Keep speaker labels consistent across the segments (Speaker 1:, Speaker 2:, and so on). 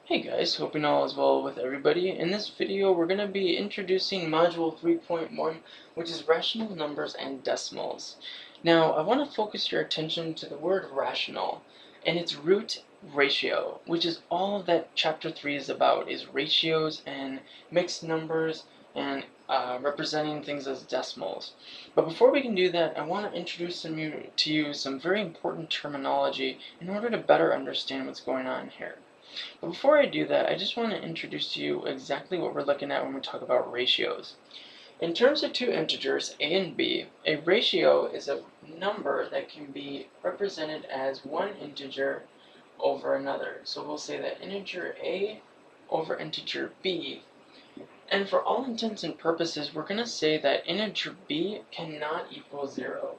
Speaker 1: Hey guys, hoping all is well with everybody. In this video we're going to be introducing module 3.1, which is rational numbers and decimals. Now I want to focus your attention to the word rational and its root ratio, which is all that chapter 3 is about, is ratios and mixed numbers and representing things as decimals. But before we can do that, I want to introduce to you some very important terminology in order to better understand what's going on here. But before I do that, I just want to introduce to you exactly what we're looking at when we talk about ratios. In terms of two integers, a and b, a ratio is a number that can be represented as one integer over another. So we'll say that integer a over integer b. And for all intents and purposes, we're going to say that integer b cannot equal 0.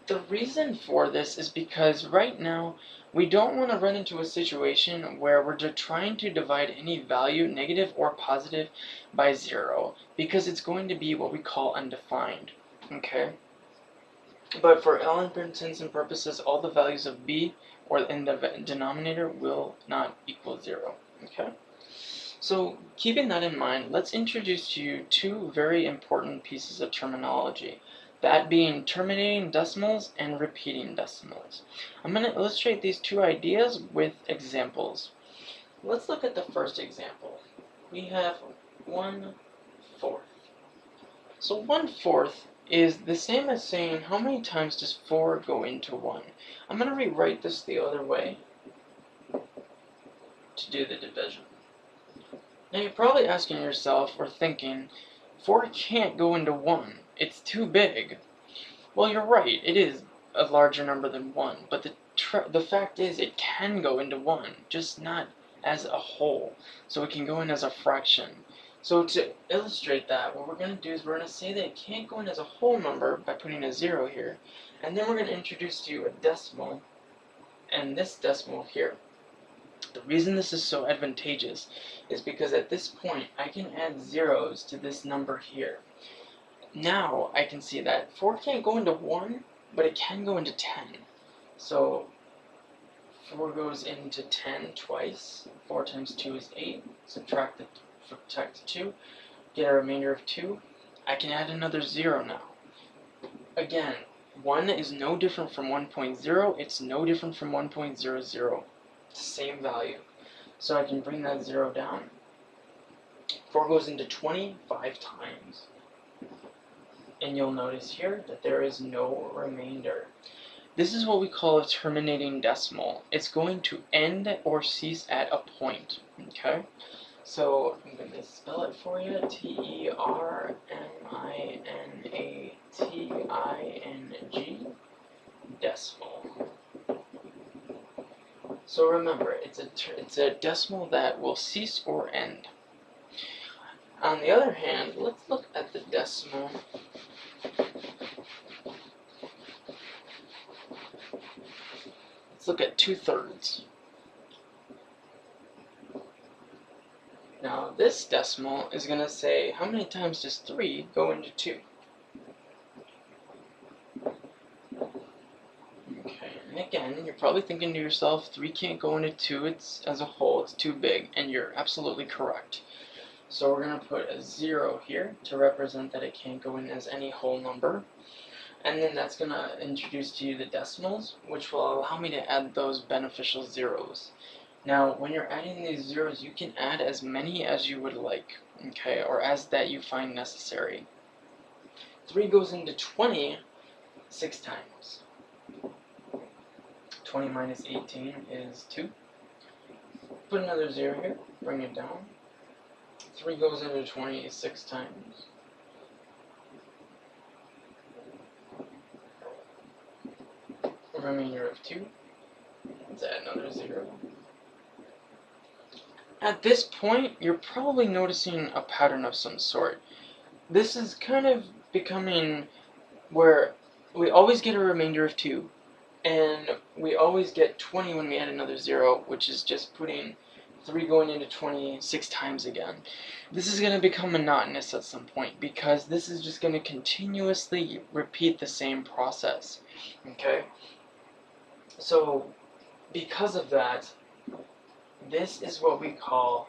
Speaker 1: The reason for this is because right now we don't want to run into a situation where we're trying to divide any value, negative or positive, by 0, because it's going to be what we call undefined. Okay? But for all intents and purposes, all the values of b or in the denominator will not equal 0. Okay? So keeping that in mind, let's introduce to you two very important pieces of terminology. That being terminating decimals and repeating decimals. I'm going to illustrate these two ideas with examples. Let's look at the first example. We have 1/4. So 1/4 is the same as saying how many times does 4 go into 1. I'm going to rewrite this the other way to do the division. Now you're probably asking yourself or thinking, 4 can't go into 1. It's too big. Well, you're right, it is a larger number than 1, but the fact is it can go into 1, just not as a whole. So it can go in as a fraction. So to illustrate that, what we're going to do is we're going to say that it can't go in as a whole number by putting a 0 here, and then we're going to introduce to you a decimal, and this decimal here. The reason this is so advantageous is because at this point I can add zeros to this number here. Now I can see that 4 can't go into 1, but it can go into 10. So 4 goes into 10 twice. 4 times 2 is 8. Subtract the 2, get a remainder of 2. I can add another 0 now. Again, 1 is no different from 1.0. It's no different from 1.00. Same value. So I can bring that 0 down. 4 goes into 20 5 times. And you'll notice here that there is no remainder. This is what we call a terminating decimal. It's going to end or cease at a point. Okay? So I'm going to spell it for you. Terminating, decimal. So remember, it's a decimal that will cease or end. On the other hand, let's look at the decimal. Let's look at 2/3. Now this decimal is going to say how many times does 3 go into 2? And again, you're probably thinking to yourself, 3 can't go into 2 as a whole, it's too big, and you're absolutely correct. So we're going to put a 0 here to represent that it can't go in as any whole number. And then that's going to introduce to you the decimals, which will allow me to add those beneficial zeros. Now, when you're adding these zeros, you can add as many as you would like, okay, or as that you find necessary. 3 goes into 20 6 times. 20 minus 18 is 2. Put another 0 here, bring it down. 3 goes into 20 6 times. Remainder of 2. Let's add another 0. At this point, you're probably noticing a pattern of some sort. This is kind of becoming where we always get a remainder of 2. And we always get 20 when we add another 0, which is just putting 3 going into 20 6 times again. This is going to become monotonous at some point because this is just going to continuously repeat the same process. Okay? So because of that, this is what we call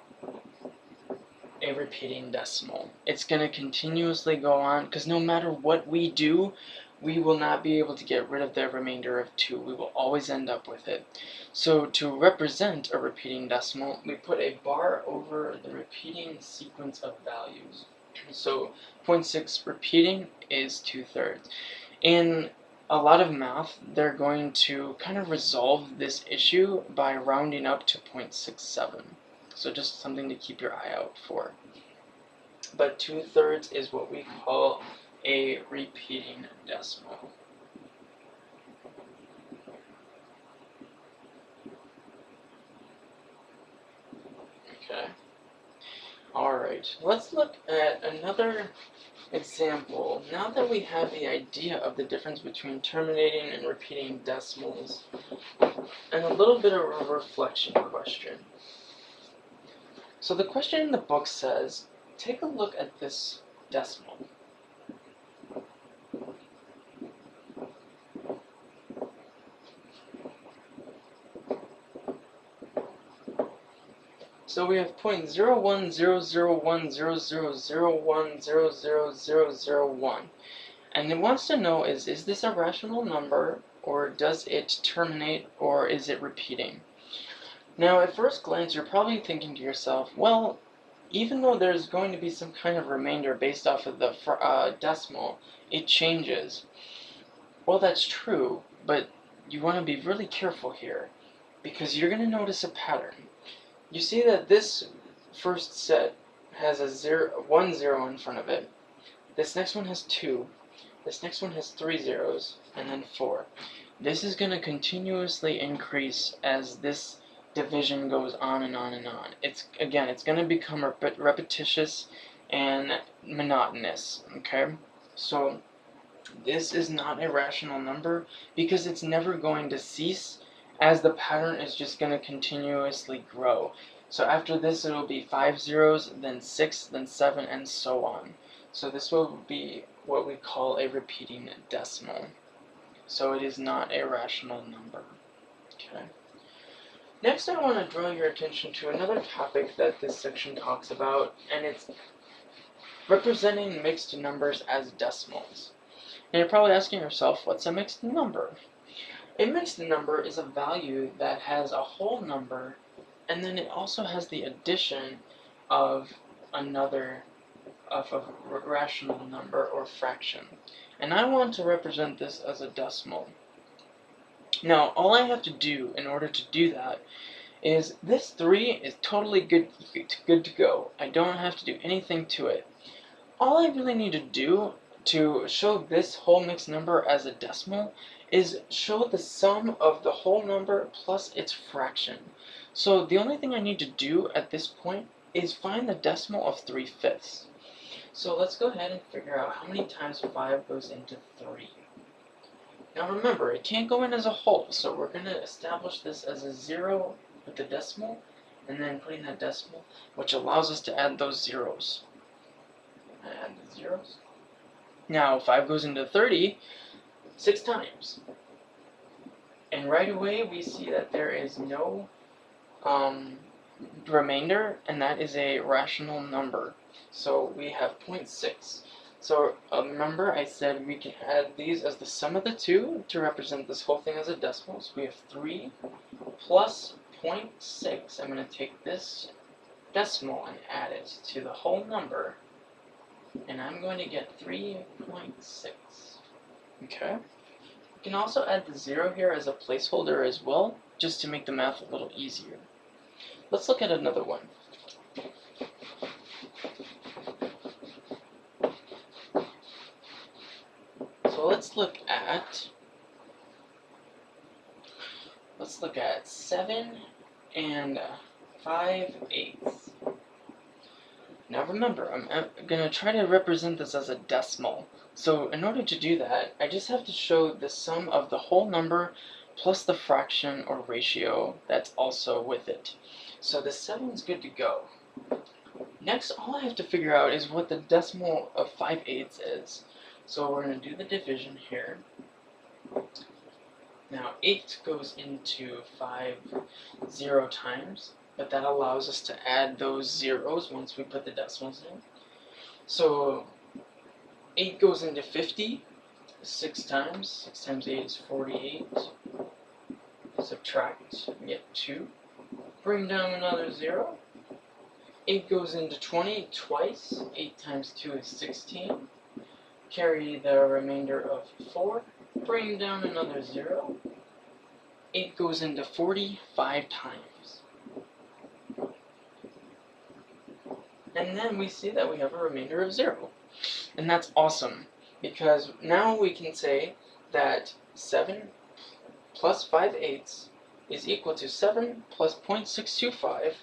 Speaker 1: a repeating decimal. It's going to continuously go on, because no matter what we do, we will not be able to get rid of the remainder of 2. We will always end up with it. So to represent a repeating decimal, we put a bar over the repeating sequence of values. So 0.6 repeating is 2/3. In a lot of math, they're going to kind of resolve this issue by rounding up to 0.67. So just something to keep your eye out for. But 2/3 is what we call a repeating decimal. Okay. Alright, let's look at another example. Now that we have the idea of the difference between terminating and repeating decimals, and a little bit of a reflection question. So the question in the book says, take a look at this decimal. So we have 0.0100100001000001, and it wants to know is this a rational number, or does it terminate, or is it repeating? Now, at first glance, you're probably thinking to yourself, well, even though there's going to be some kind of remainder based off of the decimal, it changes. Well, that's true, but you want to be really careful here, because you're going to notice a pattern. You see that this first set has a 1 0 in front of it. This next one has 2. This next one has 3 zeros, and then 4. This is going to continuously increase as this division goes on and on and on. It's going to become repetitious and monotonous, okay? So this is not a rational number because it's never going to cease, as the pattern is just going to continuously grow. So after this, it'll be 5 zeros, then 6, then 7, and so on. So this will be what we call a repeating decimal. So it is not a rational number. Okay. Next, I want to draw your attention to another topic that this section talks about, and it's representing mixed numbers as decimals. And you're probably asking yourself, what's a mixed number? A mixed number is a value that has a whole number, and then it also has the addition of a rational number or fraction. And I want to represent this as a decimal. Now, all I have to do in order to do that is this 3 is totally good to go. I don't have to do anything to it. All I really need to do to show this whole mixed number as a decimal is show the sum of the whole number plus its fraction. So the only thing I need to do at this point is find the decimal of 3/5. So let's go ahead and figure out how many times 5 goes into 3. Now remember, it can't go in as a whole, so we're going to establish this as a 0 with the decimal, and then putting that decimal, which allows us to add those zeros. Add the zeros. Now 5 goes into 30 6 times. And right away we see that there is no remainder, and that is a rational number. So we have 0.6. So remember I said we can add these as the sum of the two to represent this whole thing as a decimal. So we have 3 plus 0.6. I'm going to take this decimal and add it to the whole number, and I'm going to get 3.6. Okay. You can also add the 0 here as a placeholder as well, just to make the math a little easier. Let's look at another one. So let's look at 7 and 5/8. Now remember, I'm going to try to represent this as a decimal. So in order to do that, I just have to show the sum of the whole number plus the fraction or ratio that's also with it. So the 7 is good to go. Next, all I have to figure out is what the decimal of 5/8 is. So we're going to do the division here. Now 8 goes into 5 0 times, but that allows us to add those zeros once we put the decimals in. So 8 goes into 50 6 times. 6 times 8 is 48. Subtract, get 2. Bring down another 0. 8 goes into 20 twice. 8 times 2 is 16. Carry the remainder of 4. Bring down another 0. 8 goes into 40 5 times. And then we see that we have a remainder of 0. And that's awesome, because now we can say that 7 plus 5/8 is equal to 7 plus 0.625.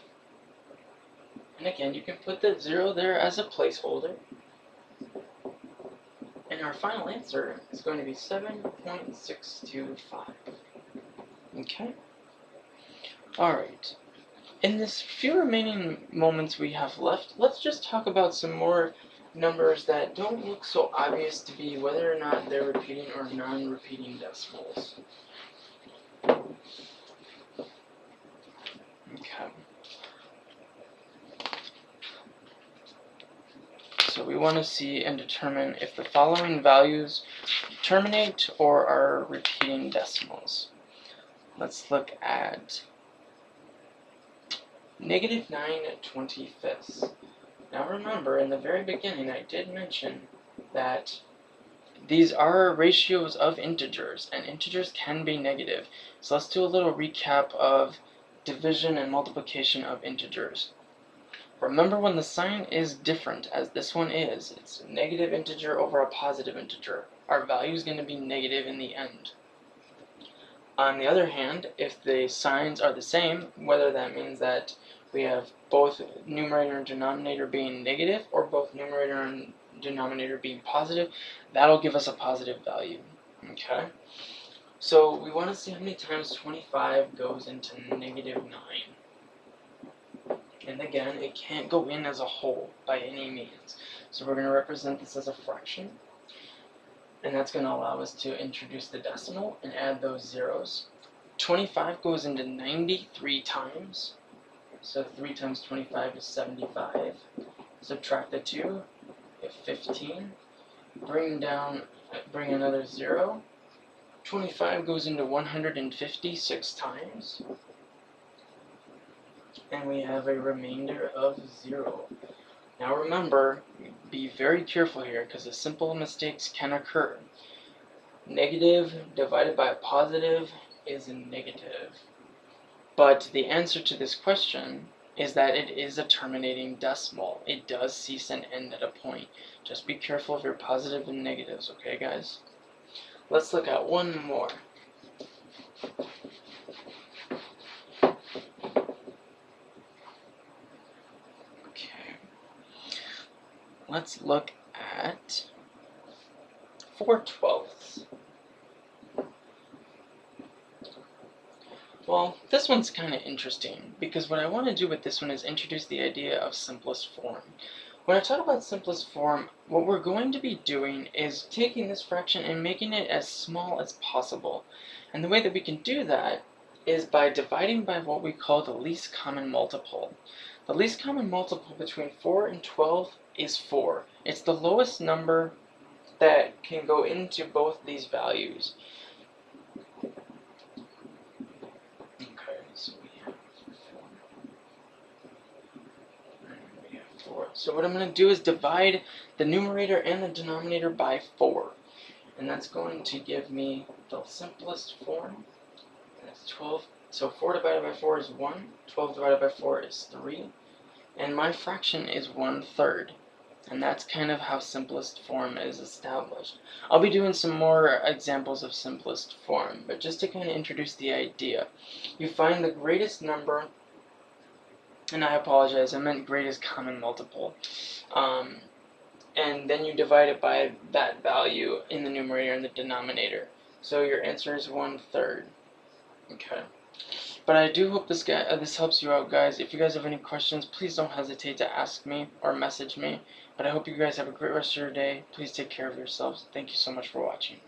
Speaker 1: And again, you can put the 0 there as a placeholder. And our final answer is going to be 7.625. Okay? Alright. In this few remaining moments we have left, let's just talk about some more numbers that don't look so obvious to be whether or not they're repeating or non-repeating decimals. Okay. So we want to see and determine if the following values terminate or are repeating decimals. Let's look at -9/25. Now remember, in the very beginning I did mention that these are ratios of integers, and integers can be negative. So let's do a little recap of division and multiplication of integers. Remember, when the sign is different, as this one is, it's a negative integer over a positive integer. Our value is going to be negative in the end. On the other hand, if the signs are the same, whether that means that we have both numerator and denominator being negative, or both numerator and denominator being positive, that'll give us a positive value. Okay? So we want to see how many times 25 goes into -9. And again, it can't go in as a whole by any means. So we're going to represent this as a fraction. And that's going to allow us to introduce the decimal and add those zeros. 25 goes into 93 times. So 3 times 25 is 75. Subtract the 2, you have 15. Bring another 0. 25 goes into 156 times. And we have a remainder of 0. Now remember, be very careful here, because simple mistakes can occur. Negative divided by a positive is a negative. But the answer to this question is that it is a terminating decimal. It does cease and end at a point. Just be careful of your positive and negatives, okay guys? Let's look at one more. Let's look at 4/12. Well, this one's kind of interesting, because what I want to do with this one is introduce the idea of simplest form. When I talk about simplest form, what we're going to be doing is taking this fraction and making it as small as possible. And the way that we can do that is by dividing by what we call the least common multiple. The least common multiple between 4 and 12 is 4. It's the lowest number that can go into both these values. Okay, so we have 4. So what I'm going to do is divide the numerator and the denominator by 4. And that's going to give me the simplest form. And that's 12. So 4 divided by 4 is 1. 12 divided by 4 is 3. And my fraction is 1/3. And that's kind of how simplest form is established. I'll be doing some more examples of simplest form, but just to kind of introduce the idea. You find the greatest number, and I apologize, I meant greatest common multiple. And then you divide it by that value in the numerator and the denominator. So your answer is 1/3. Okay. But I do hope this helps you out, guys. If you guys have any questions, please don't hesitate to ask me or message me. But I hope you guys have a great rest of your day. Please take care of yourselves. Thank you so much for watching.